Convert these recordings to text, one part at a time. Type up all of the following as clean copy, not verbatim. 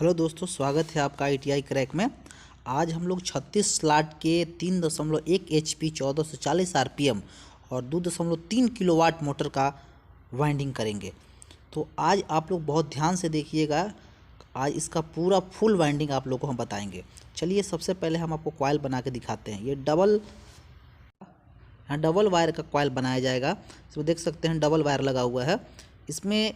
Hello दोस्तों, स्वागत है आपका ITI क्रैक में। आज हम लोग 36 स्लॉट के 3.1 HP 1440 RPM और 2.3 किलोवाट मोटर का वाइंडिंग करेंगे। तो आज आप लोग बहुत ध्यान से देखिएगा। आज इसका पूरा फुल वाइंडिंग आप लोगों को हम बताएंगे। चलिए सबसे पहले हम आपको कॉइल बना के दिखाते हैं। ये डबल वायर का कॉइल बनाया जाएगा। इसमें देख सकते हैं डबल वायर लगा हुआ है। इसमें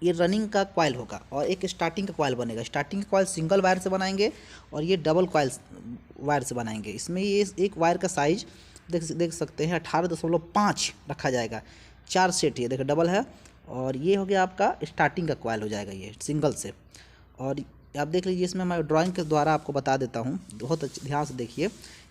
ये रनिंग का कॉइल होगा और एक स्टार्टिंग का कॉइल बनेगा। स्टार्टिंग का कॉइल सिंगल वायर से बनाएंगे और ये डबल कॉइल वायर से बनाएंगे। इसमें ये एक वायर का साइज देख सकते हैं 18.5 रखा जाएगा। 4 सेट ये देखो डबल है और ये हो गया आपका स्टार्टिंग का कॉइल हो जाएगा ये सिंगल से। और आप देख लीजिए, इसमें मैं ड्राइंग के द्वारा आपको बता देता हूँ, बहुत अच्छे ध्यान से देखिए।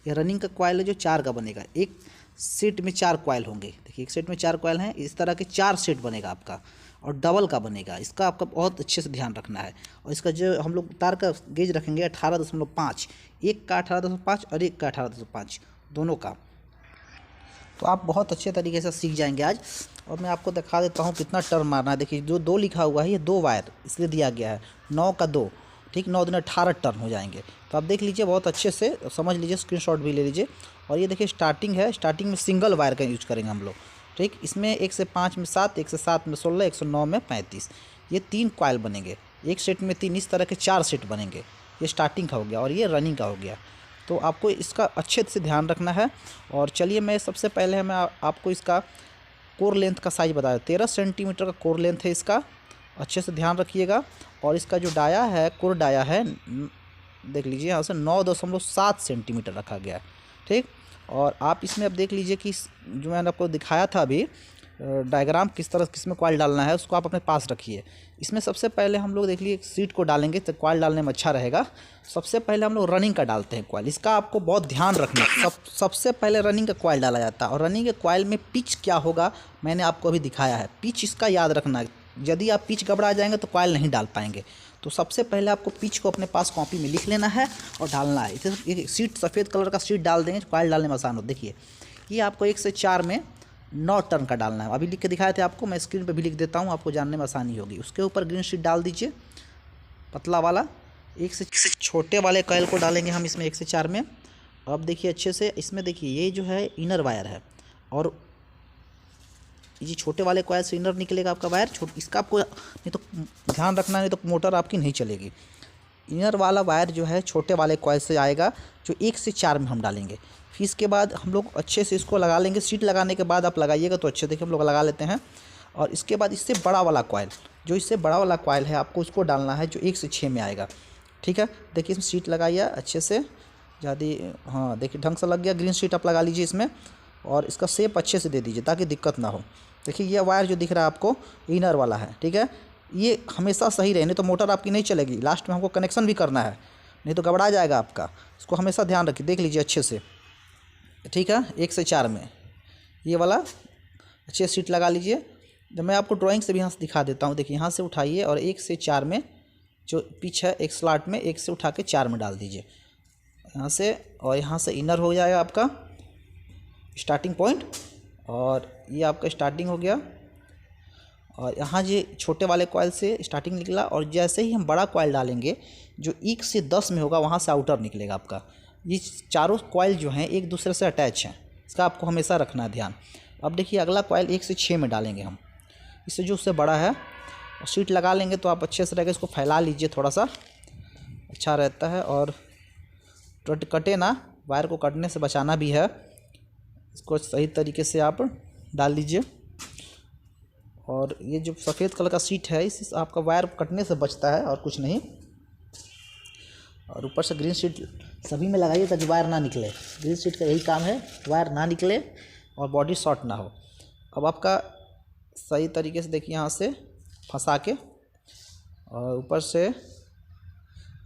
ये रनिंग का कॉइल है जो 4 का बनेगा। एक सेट में 4 कॉइल होंगे। देखिए एक सेट में 4 कॉइल हैं, इस तरह के 4 सेट बनेगा आपका और डबल का बनेगा। इसका आपका बहुत अच्छे से ध्यान रखना है। और इसका जो हम लोग तार का गेज रखेंगे 18.5, एक का 18.5 और एक का 18.5 दोनों का। तो आप बहुत अच्छे तरीके से सीख जाएंगे आज। और मैं आपको दिखा देता हूँ कितना टर्न मारना है। देखिए जो 2 लिखा हुआ है ये 2 वायर इसलिए दिया गया है, 9 का 2, ठीक, 9 दूनी 18 टर्न हो जाएंगे। तो आप देख लीजिए, बहुत अच्छे से समझ लीजिए, स्क्रीनशॉट भी ले लीजिए। और ये देखिए स्टार्टिंग है, स्टार्टिंग में सिंगल वायर का यूज करेंगे हम लोग, ठीक। इसमें 1 से 5 में 7, 1 से 7 में 16, 1 से 9 में 35। ये 3 कॉइल बनेंगे। एक सेट में 3, इस तरह के 4 सेट बनेंगे। ये स्टार्टिंग का हो गया और ये रनिंग का हो गया। तो आपको इसका अच्छे से ध्यान रखना है। और चलिए मैं सबसे पहले मैं आपको इसका कोर लेंथ का साइज बता दूँ। 13 सेंटीमीटर का कोर लेंथ है इसका, अच्छे से ध्यान रखिएगा। और इसका जो डाया है, कोर डाया है, देख लीजिए यहाँ से 9.7 सेंटीमीटर रखा गया है, ठीक। और आप इसमें अब देख लीजिए कि जो मैंने आपको दिखाया था अभी डायग्राम, किस तरह किसमें कॉइल डालना है उसको आप अपने पास रखिए। इसमें सबसे पहले हम लोग देख लीजिए सीट को डालेंगे तो कॉइल डालने में अच्छा रहेगा। सबसे पहले हम लोग रनिंग का डालते हैं कॉइल। इसका आपको बहुत ध्यान रखना है। सबसे पहले रनिंग का कॉइल डाला जाता है। और रनिंग के कॉइल में पिच क्या होगा मैंने आपको अभी दिखाया है। पिच इसका याद रखना है। यदि आप पिच घबरा जाएंगे तो कॉइल नहीं डाल पाएंगे। तो सबसे पहले आपको पिच को अपने पास कॉपी में लिख लेना है और डालना है। इसे सीट सफ़ेद कलर का सीट डाल देंगे, कॉइल डालने में आसान हो। देखिए ये आपको 1 से 4 में 9 टर्न का डालना है। अभी लिख के दिखाए थे आपको, मैं स्क्रीन पे भी लिख देता हूँ, आपको जानने में आसानी होगी। उसके ऊपर ग्रीन शीट डाल दीजिए, पतला वाला। 1 से छोटे वाले कॉइल को डालेंगे हम इसमें 1 से 4 में। अब देखिए अच्छे से, इसमें देखिए ये जो है इनर वायर है और ये छोटे वाले कॉइल से इनर निकलेगा आपका वायर। इसका आपको नहीं तो ध्यान रखना, नहीं तो मोटर आपकी नहीं चलेगी। इनर वाला वायर जो है छोटे वाले कॉइल से आएगा, जो 1 से 4 में हम डालेंगे। फिर इसके बाद हम लोग अच्छे से इसको लगा लेंगे। सीट लगाने के बाद आप लगाइएगा तो अच्छे देखिए हम लोग लगा लेते हैं। और इसके बाद इससे बड़ा वाला कॉइल, जो इससे बड़ा वाला कॉइल है, आपको उसको डालना है जो 1 से 6 में आएगा, ठीक है। देखिए इसमें सीट लगाइए अच्छे से, ज़्यादा, हाँ देखिए ढंग से लग गया। ग्रीन सीट आप लगा लीजिए इसमें और इसका शेप अच्छे से दे दीजिए ताकि दिक्कत ना हो। देखिए ये वायर जो दिख रहा है आपको इनर वाला है, ठीक है। ये हमेशा सही रहे, नहीं तो मोटर आपकी नहीं चलेगी। लास्ट में हमको कनेक्शन भी करना है, नहीं तो घबरा जाएगा आपका। इसको हमेशा ध्यान रखिए। देख लीजिए अच्छे से, ठीक है। 1 से 4 में ये वाला अच्छे सीट लगा लीजिए। जब मैं आपको ड्राइंग से भी यहाँ से दिखा देता हूँ। देखिए यहाँ से उठाइए और 1 से 4 में जो पिच है एक स्लॉट में 1 से उठा के 4 में डाल दीजिए यहाँ से। और यहाँ से इनर हो जाएगा आपका स्टार्टिंग पॉइंट, और ये आपका स्टार्टिंग हो गया। और यहाँ ये छोटे वाले कॉइल से स्टार्टिंग निकला और जैसे ही हम बड़ा कॉइल डालेंगे जो 1 से 10 में होगा वहाँ से आउटर निकलेगा आपका। ये चारों कॉइल जो हैं एक दूसरे से अटैच हैं, इसका आपको हमेशा रखना है ध्यान। अब देखिए अगला कॉइल 1 से 6 में डालेंगे हम, इससे जो उससे बड़ा है। और सीट लगा लेंगे तो आप अच्छे से रहेगा। इसको फैला लीजिए, थोड़ा सा अच्छा रहता है। और कटे ना, वायर को कटने से बचाना भी है। इसको सही तरीके से आप डाल लीजिए। और ये जो सफ़ेद कलर का सीट है, इस आपका वायर कटने से बचता है और कुछ नहीं। और ऊपर से ग्रीन शीट सभी में लगाइए ताकि वायर ना निकले। ग्रीन शीट का यही काम है, वायर ना निकले और बॉडी शॉर्ट ना हो। अब आपका सही तरीके से देखिए यहाँ से फंसा के और ऊपर से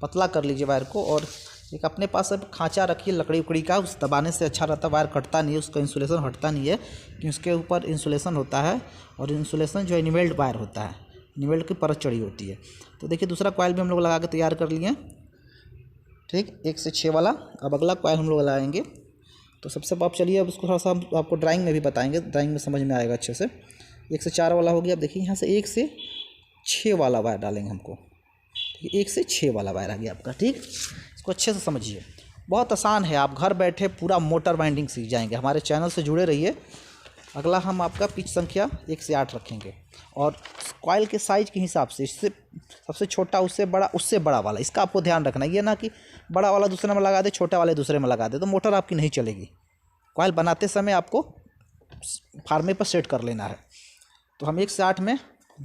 पतला कर लीजिए वायर को। और एक अपने पास अब खांचा रखिए लकड़ी उकड़ी का, उस दबाने से अच्छा रहता है। वायर कटता नहीं है, उसका इंसुलेशन हटता नहीं है क्योंकि उसके ऊपर इंसुलेशन होता है। और इंसुलेशन जो है निवेल्ड वायर होता है, निवेल्ड की परत चढ़ी होती है। तो देखिए दूसरा कॉइल भी हम लोग लगा के तैयार कर लिए, ठीक, 1 से 6 वाला। अब अगला कॉइल हम लोग लगाएंगे। तो सबसे आप चलिए अब उसको थोड़ा सा हम आपको ड्राइंग में भी बताएंगे, ड्राइंग में समझ में आएगा अच्छे से। 1 से 4 वाला हो गया। अब देखिए यहाँ से 1 से 6 वाला वायर डालेंगे हमको, 1 से 6 वाला वायर आ गया आपका। ठीक, इसको अच्छे से समझिए, बहुत आसान है, आप घर बैठे पूरा मोटर वाइंडिंग सीख जाएंगे। हमारे चैनल से जुड़े रहिए। अगला हम आपका पिच संख्या 1 से 8 रखेंगे और कॉइल के साइज के हिसाब से, इससे सबसे छोटा उससे बड़ा, उससे बड़ा वाला, इसका आपको ध्यान रखना। ये ना कि बड़ा वाला दूसरे में लगा दे, छोटा वाले दूसरे में लगा दे, तो मोटर आपकी नहीं चलेगी। कॉइल बनाते समय आपको फार्मे पर सेट कर लेना है। तो हम 1 से 8 में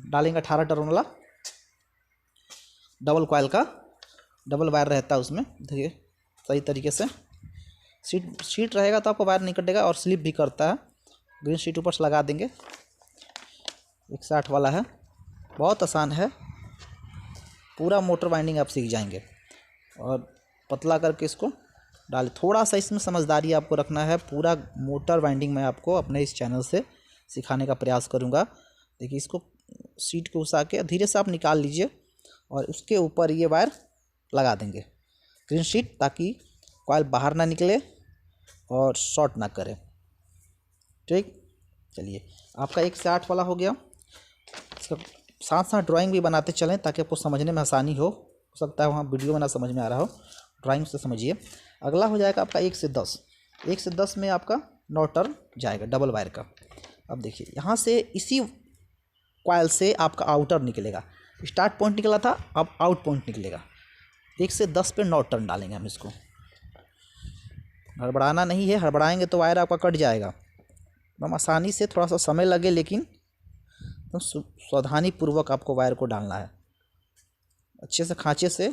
डालेंगे 18 टर्न वाला डबल कॉइल का, डबल वायर रहता है उसमें। देखिए सही तरीके से शीट रहेगा तो आपको वायर नहीं कटेगा और स्लिप भी करता है। ग्रीन शीट ऊपर से लगा देंगे। 1 से 8 वाला है, बहुत आसान है, पूरा मोटर वाइंडिंग आप सीख जाएंगे। और पतला करके इसको डालें। थोड़ा सा इसमें समझदारी आपको रखना है। पूरा मोटर वाइंडिंग मैं आपको अपने इस चैनल से सिखाने का प्रयास करूंगा। देखिए इसको सीट को घुसा के धीरे से आप निकाल लीजिए और उसके ऊपर ये वायर लगा देंगे ग्रीन शीट, ताकि कॉइल बाहर ना निकले और शॉर्ट ना करे। ठीक, चलिए आपका 1 से 8 वाला हो गया। इसका साथ साथ ड्राइंग भी बनाते चलें ताकि आपको समझने में आसानी हो सकता है वहाँ वीडियो में ना समझ में आ रहा हो, ड्राइंग से समझिए। अगला हो जाएगा आपका 1 से 10। 1 से 10 में आपका 9 टर्न जाएगा डबल वायर का। अब देखिए यहाँ से इसी कॉइल से आपका आउटर निकलेगा। स्टार्ट पॉइंट निकला था, अब आउट पॉइंट निकलेगा। 1 से 10 पे 9 टर्न डालेंगे हम इसको। हड़बड़ाना नहीं है, हड़बड़ाएंगे तो वायर आपका कट जाएगा। एकदम आसानी से, थोड़ा सा समय लगे लेकिन एकदम सावधानी पूर्वक आपको वायर को डालना है। अच्छे से खांचे से,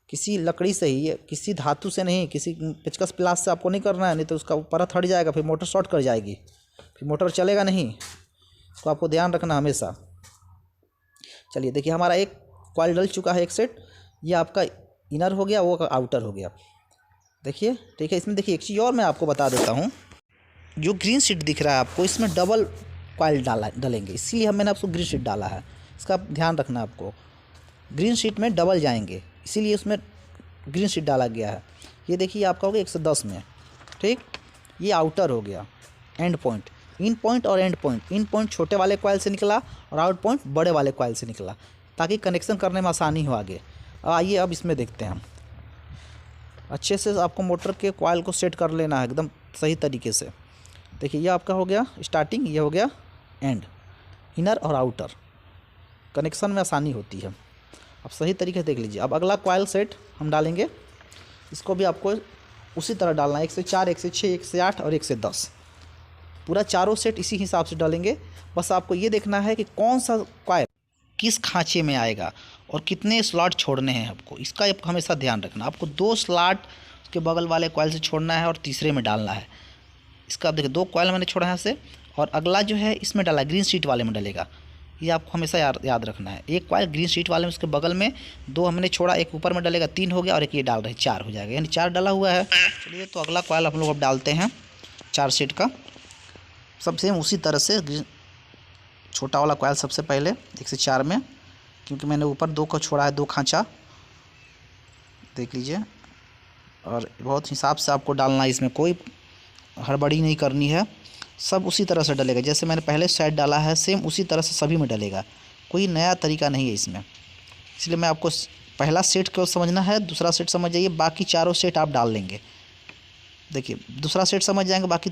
किसी लकड़ी से ही, किसी धातु से नहीं, किसी पेचकस प्लास से आपको नहीं करना है, नहीं तो उसका परत हट जाएगा, फिर मोटर शॉर्ट कर जाएगी, फिर मोटर चलेगा नहीं। तो आपको ध्यान रखना हमेशा। चलिए देखिए हमारा एक कॉइल डल चुका है, एक सेट। ये आपका इनर हो गया, वो आउटर हो गया। देखिए ठीक है। इसमें देखिए एक चीज़ और मैं आपको बता देता हूँ। जो ग्रीन शीट दिख रहा है आपको, इसमें डबल कॉइल डलेंगे, इसीलिए मैंने आपको ग्रीन शीट डाला है। इसका ध्यान रखना आपको, ग्रीन शीट में डबल जाएंगे, इसीलिए उसमें ग्रीन शीट डाला गया है। ये देखिए आपका हो गया 110 में। ठीक, ये आउटर हो गया। एंड पॉइंट, इन पॉइंट और एंड पॉइंट। इन पॉइंट छोटे वाले कॉइल से निकला और आउट पॉइंट बड़े वाले कॉइल से निकला, ताकि कनेक्शन करने में आसानी हो आगे। आइए अब इसमें देखते हैं हम। अच्छे से आपको मोटर के कॉइल को सेट कर लेना है एकदम सही तरीके से। देखिए ये आपका हो गया स्टार्टिंग, ये हो गया एंड, इनर और आउटर। कनेक्शन में आसानी होती है। अब सही तरीके से देख लीजिए। अब अगला कॉइल सेट हम डालेंगे, इसको भी आपको उसी तरह डालना है। 1 से 4, 1 से 6, 1 से 8 और 1 से 10। पूरा चारों सेट इसी हिसाब से डालेंगे। बस आपको ये देखना है कि कौन सा कॉइल किस खांचे में आएगा और कितने स्लॉट छोड़ने हैं आपको, इसका आपको हमेशा ध्यान रखना। आपको 2 स्लॉट उसके बगल वाले कॉइल से छोड़ना है और तीसरे में डालना है। इसका आप देखिए 2 कॉइल मैंने छोड़ा यहाँ से, और अगला जो है इसमें डाला, ग्रीन शीट वाले में डलेगा। ये आपको हमेशा याद रखना है। एक कॉइल ग्रीन शीट वाले में, उसके बगल में 2 हमने छोड़ा, एक ऊपर में डलेगा, 3 हो गया, और एक ये डाल रहे 4 हो जाएगा, यानी 4 डाला हुआ है। चलिए तो अगला कॉइल हम लोग अब डालते हैं 4 शीट का। सब सेम उसी तरह से छोटा वाला कॉइल सबसे पहले 1 से 4 में, क्योंकि मैंने ऊपर 2 को छोड़ा है, 2 खांचा, देख लीजिए। और बहुत हिसाब से आपको डालना है, इसमें कोई हड़बड़ी नहीं करनी है। सब उसी तरह से डलेगा, जैसे मैंने पहले साइड डाला है सेम उसी तरह से सभी में डलेगा। कोई नया तरीका नहीं है इसमें, इसलिए मैं आपको पहला सेट को समझना है, दूसरा सेट समझ जाइए, बाकी चारों सेट आप डाल लेंगे। देखिए दूसरा सेट समझ जाएंगे, बाकी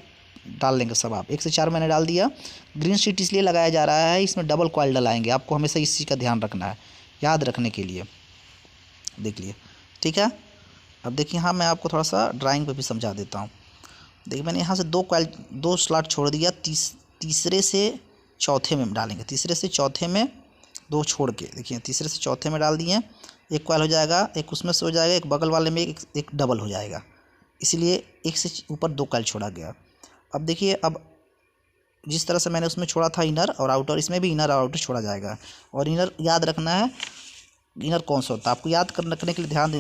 डाल लेंगे सब आप। 1 से 4 मैंने डाल दिया। ग्रीन शीट इसलिए लगाया जा रहा है, इसमें डबल कॉइल डलाएंगे, आपको हमेशा इस चीज़ का ध्यान रखना है, याद रखने के लिए। देख लिए, ठीक है। अब देखिए हाँ, मैं आपको थोड़ा सा ड्राइंग पे भी समझा देता हूँ। देखिए मैंने यहाँ से 2 स्लॉट छोड़ दिया, तीसरे से चौथे में डालेंगे, तीसरे से चौथे में 2 छोड़ के, देखिए तीसरे से चौथे में डाल दिए। एक कॉइल हो जाएगा, एक उसमें से हो जाएगा, एक बगल वाले में एक डबल हो जाएगा, इसलिए 1 से ऊपर 2 कॉइल छोड़ा गया। अब देखिए, अब जिस तरह से मैंने उसमें छोड़ा था इनर और आउटर, इसमें भी इनर और आउटर छोड़ा जाएगा। और इनर याद रखना है, इनर कौन सा होता है आपको याद रखने के लिए ध्यान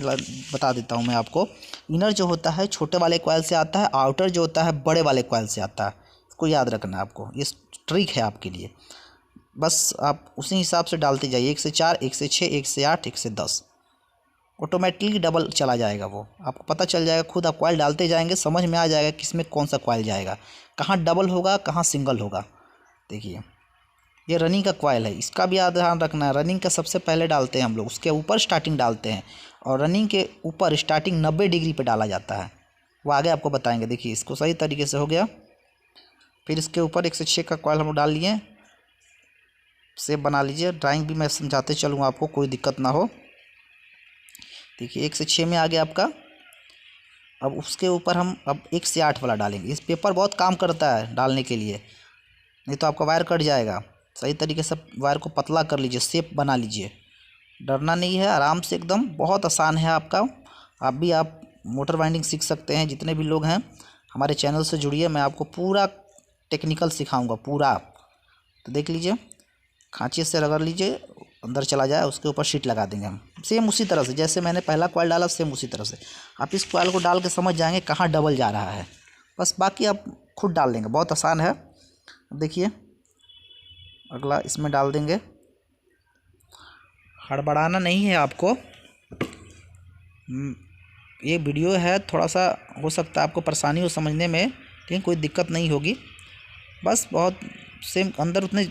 बता देता हूँ मैं आपको। इनर जो होता है छोटे वाले कॉइल से आता है, आउटर जो होता है बड़े वाले कॉइल से आता है। इसको याद रखना है आपको, ये ट्रिक है आपके लिए। बस आप उसी हिसाब से डालते जाइए, 1 से 4, 1 से 6, 1 से 8, 1 से 10। ऑटोमेटिकली डबल चला जाएगा, वो आपको पता चल जाएगा। खुद आप कॉइल डालते जाएंगे, समझ में आ जाएगा किसमें कौन सा कॉइल जाएगा, कहाँ डबल होगा, कहाँ सिंगल होगा। देखिए ये रनिंग का कॉइल है, इसका भी ध्यान रखना है। रनिंग का सबसे पहले डालते हैं हम लोग, उसके ऊपर स्टार्टिंग डालते हैं, और रनिंग के ऊपर स्टार्टिंग 90 डिग्री पे डाला जाता है, वो आगे आपको बताएंगे। देखिए इसको सही तरीके से हो गया। फिर इसके ऊपर 106 का कॉइल हम लोग डाल लिए। शेप बना लीजिए, ड्राइंग भी मैं समझाते चलूँगा आपको, कोई दिक्कत ना हो। देखिए 1 से 6 में आ गया आपका। अब उसके ऊपर हम अब 1 से 8 वाला डालेंगे। इस पेपर बहुत काम करता है डालने के लिए, नहीं तो आपका वायर कट जाएगा। सही तरीके से वायर को पतला कर लीजिए, शेप बना लीजिए, डरना नहीं है, आराम से एकदम, बहुत आसान है आपका। आप मोटर वाइंडिंग सीख सकते हैं। जितने भी लोग हैं हमारे चैनल से जुड़िए, मैं आपको पूरा टेक्निकल सिखाऊंगा पूरा। तो देख लीजिए, खांचे से रगड़ लीजिए, अंदर चला जाए, उसके ऊपर शीट लगा देंगे हम, सेम उसी तरह से जैसे मैंने पहला कॉइल डाला, सेम उसी तरह से। आप इस कॉइल को डाल के समझ जाएंगे कहाँ डबल जा रहा है, बस बाकी आप खुद डाल देंगे, बहुत आसान है। देखिए अगला इसमें डाल देंगे, हड़बड़ाना नहीं है आपको। ये वीडियो है, थोड़ा सा हो सकता है आपको परेशानी हो समझने में, लेकिन कोई दिक्कत नहीं होगी। बस बहुत सेम अंदर उतने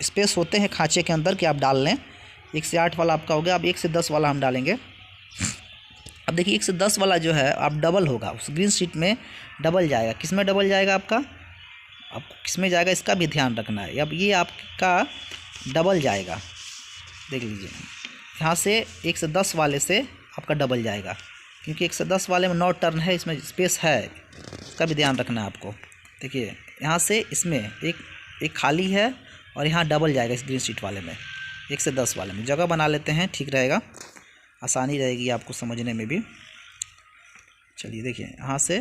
स्पेस होते हैं खांचे के अंदर कि आप डाल लें। 1 से 8 वाला आपका हो गया। अब 1 से 10 वाला हम डालेंगे। अब देखिए 1 से 10 वाला जो है आप डबल होगा, उस ग्रीन शीट में डबल जाएगा। किस में डबल जाएगा आपका, आपको किस में जाएगा इसका भी ध्यान रखना है। अब ये आपका डबल जाएगा, देख लीजिए यहाँ से 1 से 10 वाले से आपका डबल जाएगा, क्योंकि 1 से 10 वाले में 9 टर्न है, इसमें स्पेस है, इसका भी ध्यान रखना है आपको। देखिए यहाँ से इसमें एक खाली है और यहाँ डबल जाएगा इस ग्रीन शीट वाले में। 1 से 10 वाले में जगह बना लेते हैं, ठीक रहेगा, आसानी रहेगी आपको समझने में भी। चलिए देखिए यहाँ से,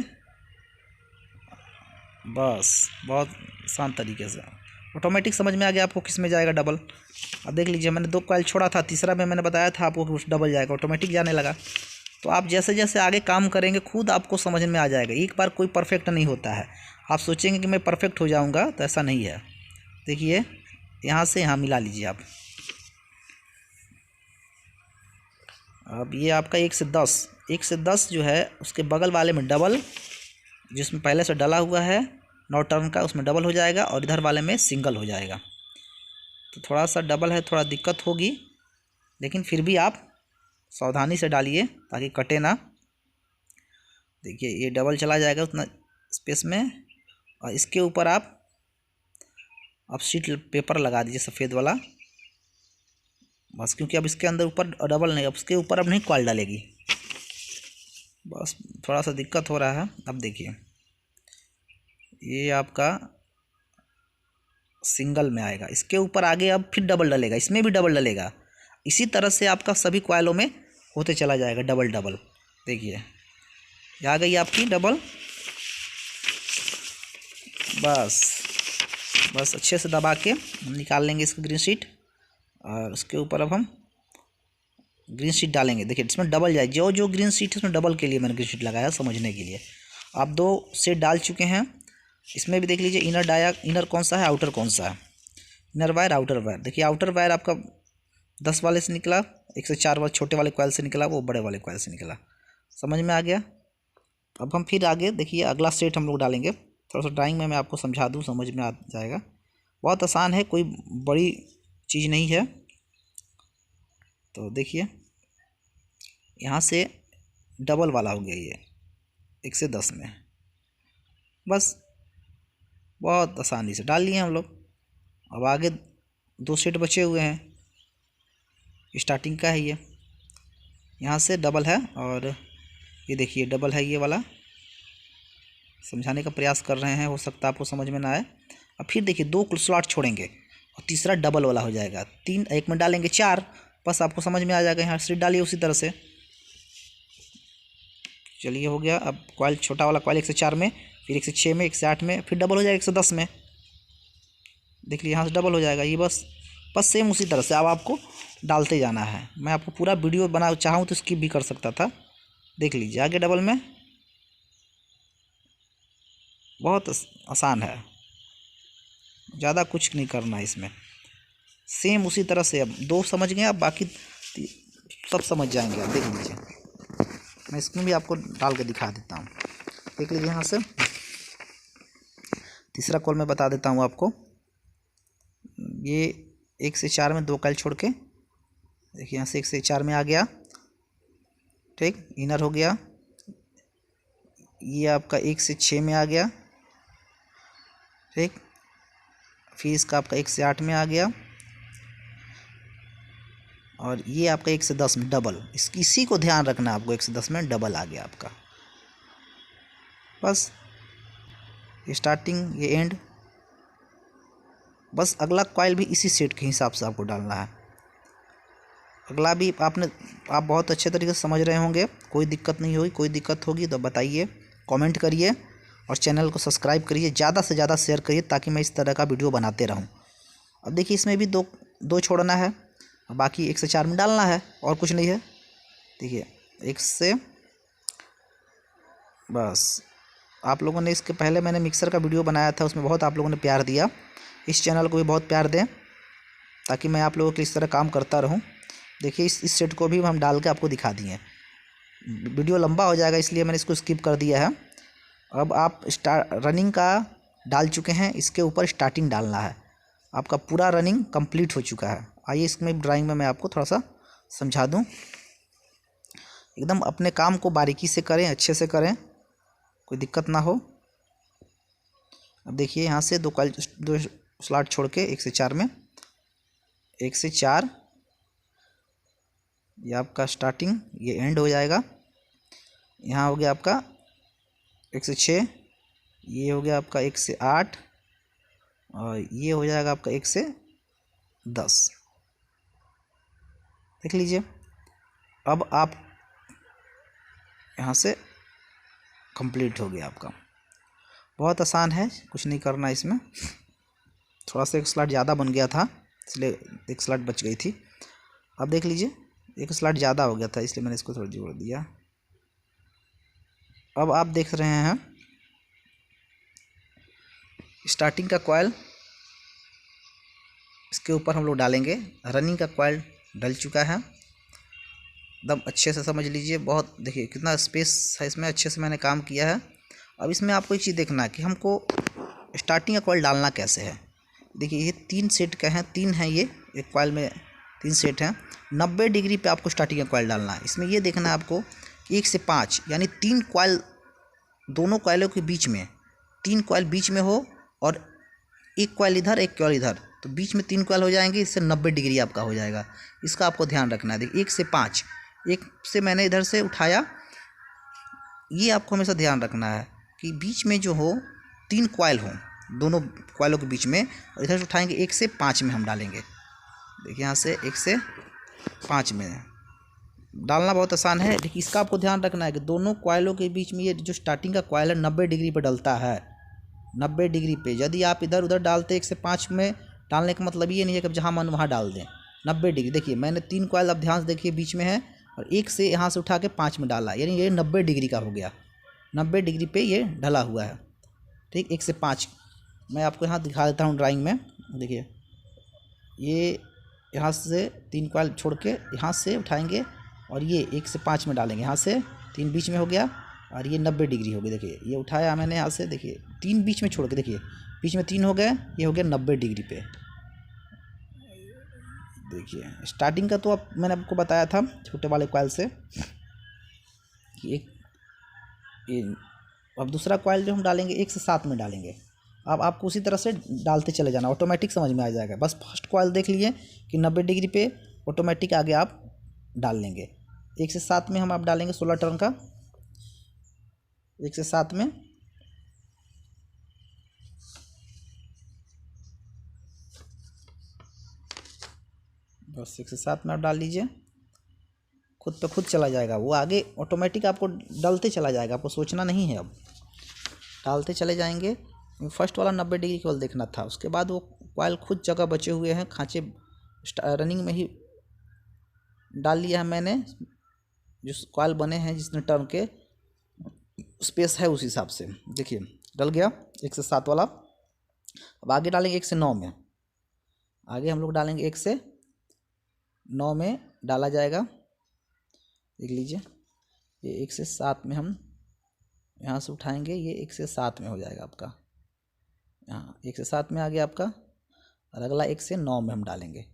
बस बहुत आसान तरीके से ऑटोमेटिक समझ में आ गया आपको किस में जाएगा डबल। अब देख लीजिए मैंने 2 कॉइल छोड़ा था, तीसरा में मैंने बताया था आपको कुछ डबल जाएगा, ऑटोमेटिक जाने लगा। तो आप जैसे जैसे आगे काम करेंगे खुद आपको समझ में आ जाएगा। एक बार कोई परफेक्ट नहीं होता है, आप सोचेंगे कि मैं परफेक्ट हो जाऊंगा, तो ऐसा नहीं है। देखिए यहाँ से यहाँ मिला लीजिए आप। अब ये आपका 1 से 10 जो है उसके बगल वाले में डबल, जिसमें पहले से डला हुआ है 9 टर्न का, उसमें डबल हो जाएगा, और इधर वाले में सिंगल हो जाएगा। तो थोड़ा सा डबल है, थोड़ा दिक्कत होगी, लेकिन फिर भी आप सावधानी से डालिए ताकि कटे ना। देखिए ये डबल चला जाएगा उतना स्पेस में, और इसके ऊपर आप शीट पेपर लगा दीजिए सफ़ेद वाला, बस, क्योंकि अब इसके अंदर ऊपर डबल नहीं, अब उसके ऊपर अब नहीं कॉइल डालेगी, बस थोड़ा सा दिक्कत हो रहा है। अब देखिए ये आपका सिंगल में आएगा, इसके ऊपर आगे अब फिर डबल डलेगा, इसमें भी डबल डलेगा। इसी तरह से आपका सभी कॉइलों में होते चला जाएगा डबल डबल। देखिए ये आ गई आपकी डबल, बस अच्छे से दबा के निकाल लेंगे इसकी ग्रीन शीट, और उसके ऊपर अब हम ग्रीन शीट डालेंगे। देखिए इसमें डबल जाए, जो ग्रीन शीट है उसमें डबल के लिए मैंने ग्रीन शीट लगाया समझने के लिए। आप 2 सेट डाल चुके हैं, इसमें भी देख लीजिए इनर कौन सा है, आउटर कौन सा है, इनर वायर आउटर वायर। देखिए आउटर वायर आपका 10 वाले से निकला, 1 से 4 वाले छोटे वाले कॉइल से निकला, वो बड़े वाले कॉइल से निकला, समझ में आ गया। अब हम फिर आगे देखिए अगला सेट हम लोग डालेंगे। थोड़ा सा ड्राइंग में मैं आपको समझा दूँ, समझ में आ जाएगा, बहुत आसान है, कोई बड़ी चीज़ नहीं है। तो देखिए यहाँ से डबल वाला हो गया ये 1 से 10 में, बस बहुत आसानी से डाल लिए हम लोग। अब आगे 2 सेट बचे हुए हैं, स्टार्टिंग का है ये, यहाँ से डबल है, और ये देखिए डबल है ये वाला, समझाने का प्रयास कर रहे हैं, हो सकता है आपको समझ में ना आए। अब फिर देखिए 2 स्लॉट छोड़ेंगे और तीसरा डबल वाला हो जाएगा, 3 एक में डालेंगे 4, बस आपको समझ में आ जाएगा। यहाँ से डालिए उसी तरह से। चलिए हो गया। अब कॉइल छोटा वाला कॉइल 1 से 4 में, फिर 1 से 6 में, 1 से 8 में, फिर डबल हो जाएगा 1 से 10 में। देख लीजिए यहाँ से डबल हो जाएगा ये, बस सेम उसी तरह से अब आपको डालते जाना है। मैं आपको पूरा वीडियो बना चाहूँ तो स्किप भी कर सकता था। देख लीजिए आगे डबल में, बहुत आसान है, ज़्यादा कुछ नहीं करना है इसमें, सेम उसी तरह से। अब 2 समझ गए, अब बाकी सब समझ जाएंगे। आप देख लीजिए, मैं इसमें भी आपको डाल के दिखा देता हूँ। देख लीजिए यहाँ से तीसरा कॉल मैं बता देता हूँ आपको। ये 1 से 4 में 2 कॉइल छोड़ के देखिए यहाँ से 1 से 4 में आ गया, ठीक, इनर हो गया। ये आपका 1 से 6 में आ गया, ठीक। फिर इसका आपका 1 से 8 में आ गया, और ये आपका 1 से 10 में डबल, इसी को ध्यान रखना आपको, 1 से 10 में डबल आ गया आपका। बस ये स्टार्टिंग, ये एंड, बस अगला कॉइल भी इसी सेट के हिसाब से आपको डालना है। अगला भी आप बहुत अच्छे तरीके से समझ रहे होंगे, कोई दिक्कत नहीं होगी। कोई दिक्कत होगी तो बताइए, कमेंट करिए, और चैनल को सब्सक्राइब करिए, ज़्यादा से ज़्यादा शेयर करिए, ताकि मैं इस तरह का वीडियो बनाते रहूं। अब देखिए इसमें भी दो छोड़ना है, बाकी 1 से 4 में डालना है, और कुछ नहीं है। देखिए 1 से, बस आप लोगों ने इसके पहले मैंने मिक्सर का वीडियो बनाया था, उसमें बहुत आप लोगों ने प्यार दिया। इस चैनल को भी बहुत प्यार दें, ताकि मैं आप लोगों के इस तरह काम करता रहूं। देखिए इस सेट को भी हम डाल के आपको दिखा दिए। वीडियो लंबा हो जाएगा, इसलिए मैंने इसको स्किप कर दिया है। अब आप रनिंग का डाल चुके हैं, इसके ऊपर स्टार्टिंग डालना है। आपका पूरा रनिंग कंप्लीट हो चुका है। आइए इसमें ड्राइंग में मैं आपको थोड़ा सा समझा दूं। एकदम अपने काम को बारीकी से करें, अच्छे से करें, कोई दिक्कत ना हो। अब देखिए यहाँ से दो स्लॉट छोड़ के 1 से 4 में, 1 से 4 ये आपका स्टार्टिंग, ये एंड हो जाएगा। यहाँ हो गया आपका 1 से 6, ये हो गया आपका 1 से 8, और ये हो जाएगा आपका 1 से 10। देख लीजिए। अब आप यहाँ से कंप्लीट हो गया आपका। बहुत आसान है, कुछ नहीं करना इसमें। थोड़ा सा 1 स्लॉट ज़्यादा बन गया था, इसलिए 1 स्लॉट बच गई थी। अब देख लीजिए 1 स्लॉट ज़्यादा हो गया था, इसलिए मैंने इसको थोड़ा जोड़ दिया। अब आप देख रहे हैं स्टार्टिंग का कॉइल, इसके ऊपर हम लोग डालेंगे। रनिंग का कॉइल डल चुका है, एकदम अच्छे से समझ लीजिए। बहुत देखिए कितना स्पेस है इसमें, अच्छे से मैंने काम किया है। अब इसमें आपको एक चीज़ देखना है कि हमको स्टार्टिंग का कॉइल डालना कैसे है। देखिए ये 3 सेट का है, 3 है, ये एक कॉइल में 3 सेट हैं। 90 डिग्री पे आपको स्टार्टिंग का कॉइल डालना है। इसमें ये देखना है आपको 1 से 5 यानी 3 कॉइल, दोनों कॉइलों के बीच में 3 कॉइल बीच में हो, और 1 कॉइल इधर 1 कॉइल इधर, तो बीच में 3 कॉइल हो जाएंगे। इससे 90 डिग्री आपका हो जाएगा। इसका आपको ध्यान रखना है। देखिए 1 से 5, 1 से मैंने इधर से उठाया, ये आपको हमेशा ध्यान रखना है कि बीच में जो हो 3 कॉइल हों, दोनों कॉइलों के बीच में, और इधर से उठाएंगे 1 से 5 में हम डालेंगे। देखिए यहाँ से 1 से 5 में डालना बहुत आसान है, लेकिन इसका आपको ध्यान रखना है कि दोनों कॉइलों के बीच में ये जो स्टार्टिंग का कॉइल है 90 डिग्री पे डलता है। 90 डिग्री पे यदि आप इधर उधर डालते 1 से 5 में, डालने का मतलब ये नहीं है कि जहाँ मन वहाँ डाल दें। 90 डिग्री, देखिए मैंने 3 कॉइल अब ध्यान से देखिए बीच में है, और 1 से यहाँ से उठा के 5 में डाला, यानी ये 90 डिग्री का हो गया। 90 डिग्री पे ये ढला हुआ है, ठीक। 1 से 5 मैं आपको यहाँ दिखा देता हूँ ड्राइंग में। देखिए ये यहाँ से 3 कॉइल छोड़ के यहाँ से उठाएंगे, और ये 1 से 5 में डालेंगे। यहाँ से 3 बीच में हो गया, और ये 90 डिग्री हो गई। देखिए ये उठाया मैंने यहाँ से, देखिए 3 बीच में छोड़ के, देखिए बीच में 3 हो गए, ये हो गया 90 डिग्री पे। देखिए स्टार्टिंग का तो अब मैंने आपको बताया था छोटे वाले कॉइल से कि अब दूसरा कॉइल जो हम डालेंगे 1 से 7 में डालेंगे। अब आपको उसी तरह से डालते चले जाना, ऑटोमेटिक समझ में आ जाएगा। बस फर्स्ट कॉइल देख लिए कि 90 डिग्री पे, ऑटोमेटिक आगे आप डाल लेंगे। 1 से 7 में हम आप डालेंगे 16 टर्न का, 1 से 7 में। बस 1 से 7 में आप डाल लीजिए, खुद पे खुद चला जाएगा वो, आगे ऑटोमेटिक आपको डलते चला जाएगा, आपको सोचना नहीं है। अब डालते चले जाएंगे। फर्स्ट वाला 90 डिग्री केवल देखना था, उसके बाद वो कॉइल खुद जगह बचे हुए हैं, खांचे रनिंग में ही डाल लिया है मैंने। जो कॉइल बने हैं जिसने टर्न के स्पेस है उस हिसाब से, देखिए डल गया 1 से 7 वाला। अब आगे डालेंगे 1 से 9 में, आगे हम लोग डालेंगे 1 से 9 में डाला जाएगा। देख लीजिए ये 1 से 7 में हम यहाँ से उठाएंगे, ये 1 से 7 में हो जाएगा आपका। यहाँ 1 से 7 में आ गया आपका। और अगला 1 से 9 में हम डालेंगे।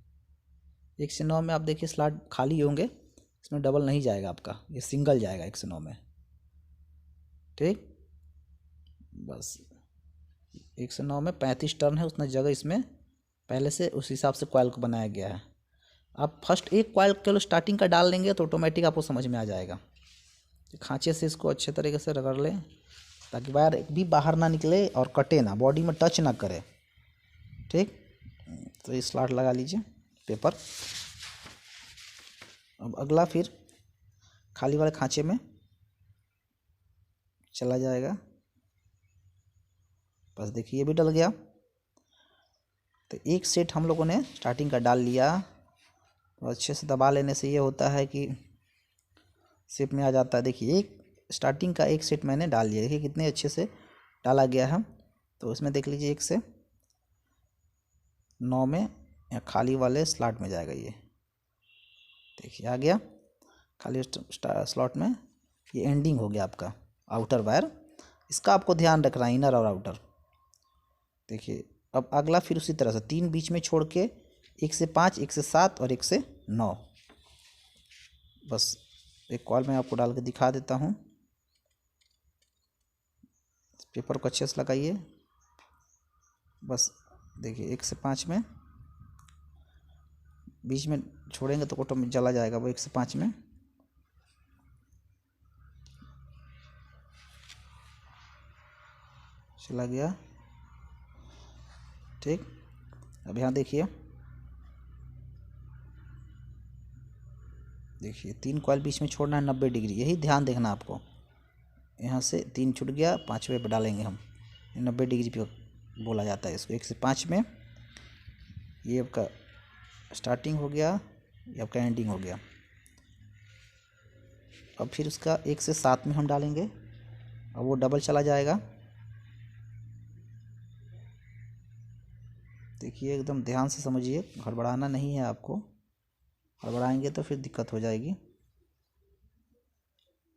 1 से 9 में आप देखिए स्लॉट खाली होंगे, इसमें डबल नहीं जाएगा आपका, ये सिंगल जाएगा 1 से 9 में। ठीक, बस 1 से 9 में 35 टर्न है, उतना जगह इसमें पहले से उस हिसाब से कॉइल को बनाया गया है। आप फर्स्ट एक कॉइल केवल स्टार्टिंग का डाल लेंगे तो ऑटोमेटिक आपको समझ में आ जाएगा। खांचे से इसको अच्छे तरीके से रगड़ लें ताकि वायर एक भी बाहर ना निकले और कटे ना, बॉडी में टच ना करे। ठीक, तो ये स्लॉट लगा लीजिए पेपर। अब अगला फिर खाली वाले खांचे में चला जाएगा। बस देखिए ये भी डल गया। तो एक सेट हम लोगों ने स्टार्टिंग का डाल लिया। तो अच्छे से दबा लेने से ये होता है कि शेप में आ जाता है। देखिए एक स्टार्टिंग का एक सेट मैंने डाल लिया, देखिए कितने अच्छे से डाला गया है। तो इसमें देख लीजिए 1 से 9 में या खाली वाले स्लॉट में जाएगा। ये देखिए आ गया खाली स्लॉट में। ये एंडिंग हो गया आपका आउटर वायर, इसका आपको ध्यान रखना है, इनर और आउटर। देखिए अब अगला फिर उसी तरह से 3 बीच में छोड़ के 1 से 5, 1 से 7 और 1 से 9। बस एक कॉइल में आपको डाल के दिखा देता हूँ। पेपर को अच्छे से लगाइए। बस देखिए 1 से 5 में बीच में छोड़ेंगे तो ऑटो में जला जाएगा वो 1 से 5 में। चला गया। ठीक, अब यहाँ देखिए 3 कॉइल बीच में छोड़ना है 90 डिग्री, यही ध्यान देखना आपको। यहाँ से 3 छूट गया, 5वें पे डालेंगे हम, 90 डिग्री पे बोला जाता है इसको। 1 से 5 में ये आपका स्टार्टिंग हो गया, ये आपका एंडिंग हो गया। अब फिर उसका 1 से 7 में हम डालेंगे, अब वो डबल चला जाएगा। देखिए एकदम ध्यान से समझिए, गड़बड़ाना नहीं है आपको, गड़बड़ाएंगे तो फिर दिक्कत हो जाएगी।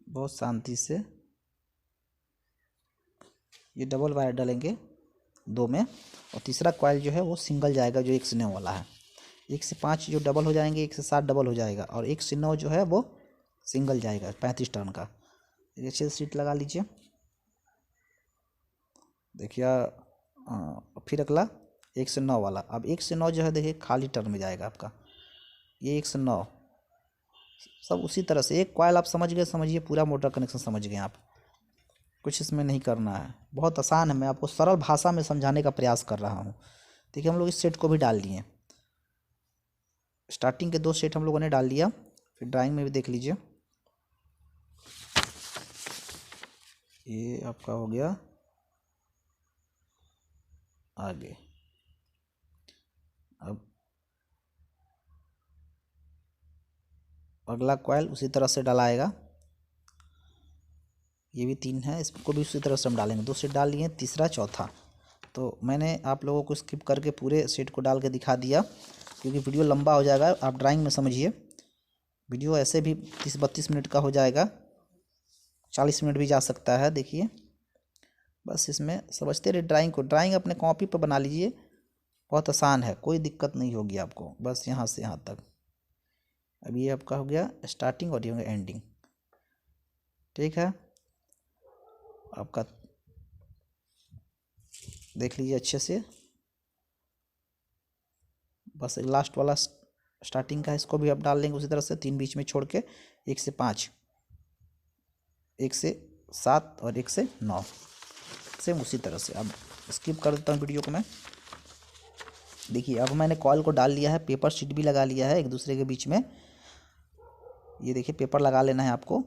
बहुत शांति से ये डबल वायर डालेंगे 2 में, और तीसरा कॉइल जो है वो सिंगल जाएगा जो 1 से 9 वाला है। 1 से 5 जो डबल हो जाएंगे, 1 से 7 डबल हो जाएगा, और 1 से 9 जो है वो सिंगल जाएगा 35 टर्न का। अच्छे से सीट लगा लीजिए। देखिए फिर अगला 1 से 9 वाला। अब 1 से 9 जो है देखिए खाली टर्न में जाएगा आपका। ये 1 से 9 सब उसी तरह से एक कॉइल आप समझ गए, समझिए पूरा मोटर कनेक्शन समझ गए आप, कुछ इसमें नहीं करना है। बहुत आसान है, मैं आपको सरल भाषा में समझाने का प्रयास कर रहा हूँ। देखिए हम लोग इस सेट को भी डाल लिए, स्टार्टिंग के 2 सेट हम लोगों ने डाल लिया। फिर ड्राइंग में भी देख लीजिए, ये आपका हो गया आगे। अब अगला कॉइल उसी तरह से डलाएगा। ये भी 3 है, इसको भी उसी तरह से हम डालेंगे। 2 सेट डाल लिए, तीसरा चौथा। तो मैंने आप लोगों को स्किप करके पूरे सेट को डाल के दिखा दिया, क्योंकि वीडियो लंबा हो जाएगा। आप ड्राइंग में समझिए, वीडियो ऐसे भी 30-32 मिनट का हो जाएगा, 40 मिनट भी जा सकता है। देखिए बस इसमें समझते रहे ड्राइंग को। ड्राइंग अपने कॉपी पर बना लीजिए, बहुत आसान है, कोई दिक्कत नहीं होगी आपको। बस यहाँ से यहाँ तक। अब ये आपका हो गया स्टार्टिंग और ये हो गया एंडिंग। ठीक है, आपका देख लीजिए अच्छे से। बस लास्ट वाला स्टार्टिंग का है, इसको भी आप डाल लेंगे उसी तरह से, 3 बीच में छोड़ के 1 से 5, 1 से 7 और 1 से 9, सेम उसी तरह से। अब स्किप कर देता हूँ वीडियो को मैं। देखिए अब मैंने कॉइल को डाल लिया है, पेपर शीट भी लगा लिया है एक दूसरे के बीच में। ये देखिए पेपर लगा लेना है आपको,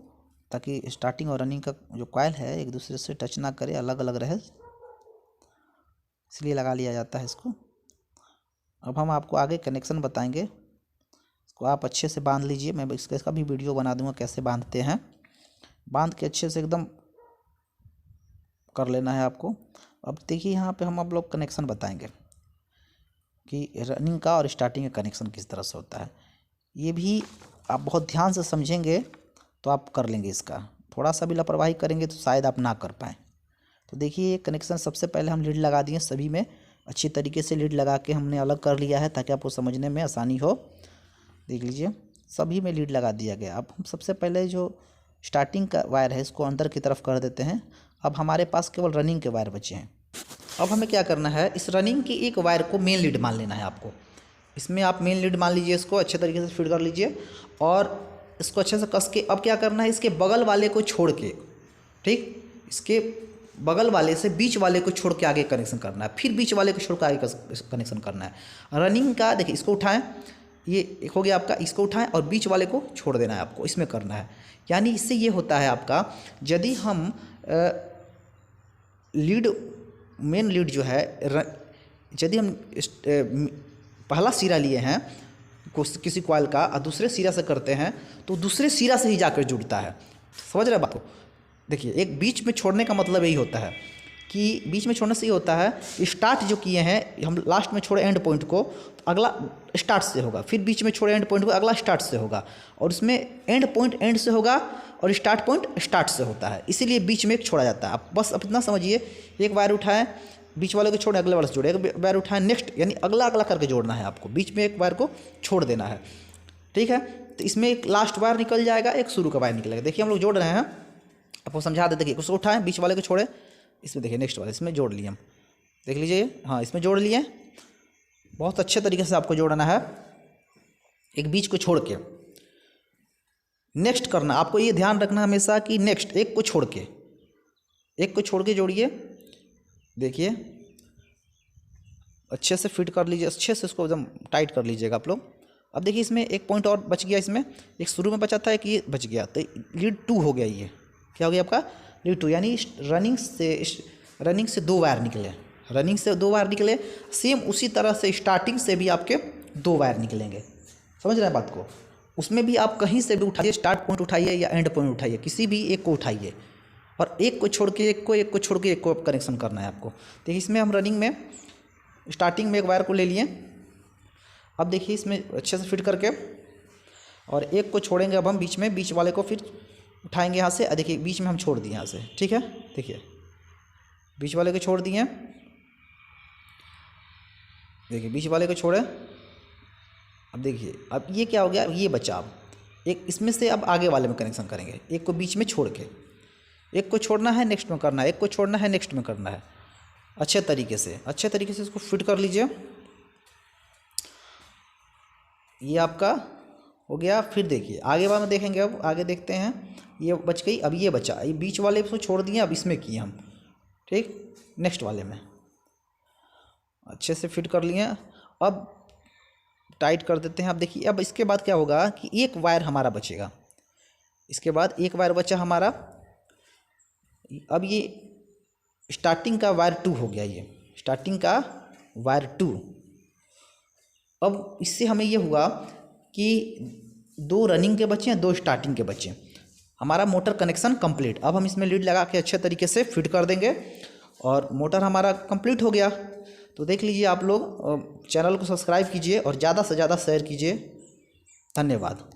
ताकि स्टार्टिंग और रनिंग का जो कॉइल है एक दूसरे से टच ना करे, अलग अलग रहे, इसलिए लगा लिया जाता है इसको। अब हम आपको आगे कनेक्शन बताएंगे, इसको आप अच्छे से बांध लीजिए। मैं इसका भी वीडियो बना दूंगा कैसे बांधते हैं। बांध के अच्छे से एकदम कर लेना है आपको। अब देखिए यहाँ पे हम आप लोग कनेक्शन बताएंगे कि रनिंग का और स्टार्टिंग का कनेक्शन किस तरह से होता है। ये भी आप बहुत ध्यान से समझेंगे तो आप कर लेंगे इसका। थोड़ा सा भी लापरवाही करेंगे तो शायद आप ना कर पाएँ। तो देखिए ये कनेक्शन सबसे पहले हम लीड लगा दिए सभी में, अच्छी तरीके से लीड लगा के हमने अलग कर लिया है ताकि आपको समझने में आसानी हो। देख लीजिए सभी में लीड लगा दिया गया। अब हम सबसे पहले जो स्टार्टिंग का वायर है इसको अंदर की तरफ कर देते हैं। अब हमारे पास केवल रनिंग के वायर बचे हैं। अब हमें क्या करना है, इस रनिंग की एक वायर को मेन लीड मान लेना है आपको। इसमें आप मेन लीड मान लीजिए, इसको अच्छे तरीके से फिट कर लीजिए और इसको अच्छे से कस के अब क्या करना है, इसके बगल वाले को छोड़ के, ठीक, इसके बगल वाले से बीच वाले को छोड़ के आगे कनेक्शन करना है, फिर बीच वाले को छोड़ के आगे कनेक्शन करना है। रनिंग का देखिए, इसको उठाएं, ये एक हो गया आपका, इसको उठाएं और बीच वाले को छोड़ देना है आपको, इसमें करना है। यानी इससे ये होता है आपका, यदि हम लीड मेन लीड जो है, यदि हम पहला सिरा लिए हैं किसी कॉइल का और दूसरे सिरा से करते हैं तो दूसरे सिरा से ही जाकर जुड़ता है। समझ रहे बात को? देखिए एक बीच में छोड़ने का मतलब यही होता है कि बीच में छोड़ने से ये होता है, स्टार्ट जो किए हैं हम लास्ट में छोड़े एंड पॉइंट को, तो अगला स्टार्ट से होगा, फिर बीच में छोड़े एंड पॉइंट को, अगला स्टार्ट से होगा, और उसमें एंड पॉइंट एंड से होगा और स्टार्ट पॉइंट स्टार्ट से होता है, इसीलिए बीच में एक छोड़ा जाता है। आप बस अब इतना समझिए, एक वायर उठाएं, बीच वाले को छोड़े, अगले वाले से जोड़े, एक वायर उठाएं, नेक्स्ट, यानी अगला अगला करके जोड़ना है आपको, बीच में एक वायर को छोड़ देना है। ठीक है, तो इसमें एक लास्ट वायर निकल जाएगा, एक शुरू का वायर निकलेगा। देखिए हम लोग जोड़ रहे हैं, आपको समझा देते, देखिए उसको उठाएं, बीच वाले को छोड़े, इसमें देखिए नेक्स्ट वाले इसमें जोड़ लिए हम, देख लीजिए, हाँ इसमें जोड़ लिए। बहुत अच्छे तरीके से आपको जोड़ना है, एक बीच को छोड़ के नेक्स्ट करना। आपको ये ध्यान रखना हमेशा कि नेक्स्ट, एक को छोड़ के जोड़िए। देखिए अच्छे से फिट कर लीजिए, अच्छे से इसको एकदम टाइट कर लीजिएगा आप लोग। अब देखिए इसमें एक पॉइंट और बच गया, इसमें एक शुरू में बचा था, एक ये बच गया, तो लीड 2 हो गया। ये क्या हो गया आपका, लीड 2, यानी रनिंग से 2 वायर निकले, रनिंग से 2 वायर निकले। सेम उसी तरह से स्टार्टिंग से भी आपके 2 वायर निकलेंगे। समझ रहे हैं बात को? उसमें भी आप कहीं से भी उठाइए, स्टार्ट पॉइंट उठाइए या एंड पॉइंट उठाइए, किसी भी एक को उठाइए और एक को छोड़ के एक को छोड़ के एक को कनेक्शन करना है आपको। देखिए इसमें हम रनिंग में स्टार्टिंग में एक वायर को ले लिए, अब देखिए इसमें अच्छे से फिट करके और एक को छोड़ेंगे अब हम बीच में, बीच वाले को फिर उठाएंगे यहाँ से। देखिए बीच में हम छोड़ दिए यहाँ से, ठीक है, देखिए बीच वाले को छोड़ दिए, देखिए बीच वाले को छोड़े। अब देखिए अब ये क्या हो गया, ये बचा। अब एक इसमें से अब आगे वाले में कनेक्शन करेंगे, एक को बीच में छोड़ के, एक को छोड़ना है नेक्स्ट में करना है, एक को छोड़ना है नेक्स्ट में करना है। अच्छे तरीके से इसको फिट कर लीजिए। ये आपका हो गया। फिर देखिए आगे वाले में देखेंगे, अब आगे देखते हैं, ये बच गई, अब ये बचा, ये बीच वाले को छोड़ दिए, अब इसमें किए हम, ठीक, नेक्स्ट वाले में अच्छे से फिट कर लिए। अब टाइट कर देते हैं। अब देखिए अब इसके बाद क्या होगा कि एक वायर हमारा बचेगा, इसके बाद एक वायर बचा हमारा। अब ये स्टार्टिंग का वायर 2 हो गया, ये स्टार्टिंग का वायर 2। अब इससे हमें ये हुआ कि 2 रनिंग के बचे हैं, 2 स्टार्टिंग के बचे हैं, हमारा मोटर कनेक्शन कंप्लीट। अब हम इसमें लीड लगा के अच्छे तरीके से फिट कर देंगे और मोटर हमारा कंप्लीट हो गया। तो देख लीजिए आप लोग, चैनल को सब्सक्राइब कीजिए और ज़्यादा से ज़्यादा शेयर कीजिए। धन्यवाद।